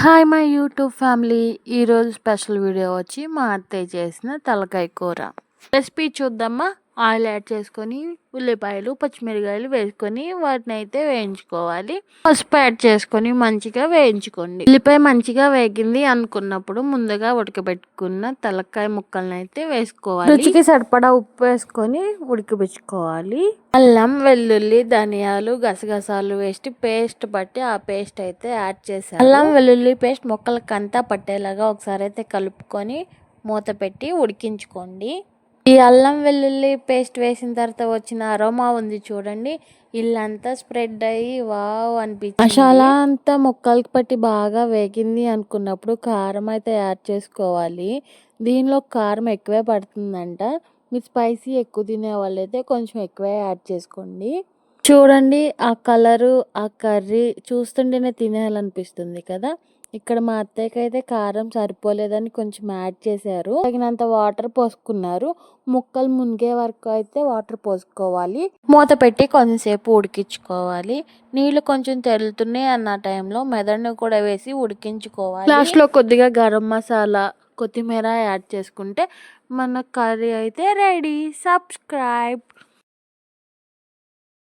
Hi my YouTube family. ఈరోజు special video వచ్చి మా అత్తయ్య చేసిన తలకాయ కూర రెసిపీ చూద్దామా. ఆయిల్ యాడ్ చేసుకొని ఉల్లిపాయలు పచ్చిమిరకాయలు వేసుకొని వాటిని అయితే వేయించుకోవాలి. పసుపు యాడ్ చేసుకొని మంచిగా వేయించుకోండి. ఉల్లిపాయ మంచిగా వేగింది అనుకున్నప్పుడు ముందుగా ఉడకబెట్టుకున్న తలకాయ ముక్కలను అయితే వేసుకోవాలి. రుచికి సరిపడా ఉప్పు వేసుకొని ఉడకబెట్టుకోవాలి. అల్లం వెల్లుల్లి ధనియాలు గసగసాలు వేసి పేస్ట్ బట్టి ఆ పేస్ట్ అయితే యాడ్ చేశాను. అల్లం వెల్లుల్లి పేస్ట్ మొక్కలకంతా పట్టేలాగా ఒకసారి అయితే కలుపుకొని మూత పెట్టి ఉడికించుకోండి. ఈ అల్లం వెల్లుల్లి పేస్ట్ వేసిన తర్వాత వచ్చిన అరోమా ఉంది చూడండి, ఇల్లంతా స్ప్రెడ్ అయ్యి వావ్ అనిపించింది. మసాలా అంతా ముక్కలకి పట్టి బాగా వేగింది అనుకున్నప్పుడు కారం అయితే యాడ్ చేసుకోవాలి. దీనిలో కారం ఎక్కువే పడుతుందంట. మీరు స్పైసీ ఎక్కువ తినే వాళ్ళైతే కొంచెం ఎక్కువే యాడ్ చేసుకోండి. చూడండి ఆ కలరు ఆ కర్రీ చూస్తుంటేనే తినేయాలనిపిస్తుంది కదా. ఇక్కడ మా అత్తయ్యకి అయితే కారం సరిపోలేదని కొంచెం యాడ్ చేశారు. తగినంత వాటర్ పోసుకున్నారు. ముక్కలు మునిగే వరకు అయితే వాటర్ పోసుకోవాలి. మూత పెట్టి కొంచెంసేపు ఉడికించుకోవాలి. నీళ్లు కొంచెం తెరులుతున్నాయి అన్న టైంలో మెదడును కూడా వేసి ఉడికించుకోవాలి. లాస్ట్లో కొద్దిగా గరం మసాలా కొత్తిమీర యాడ్ చేసుకుంటే మన కర్రీ అయితే రెడీ. సబ్స్క్రైబ్.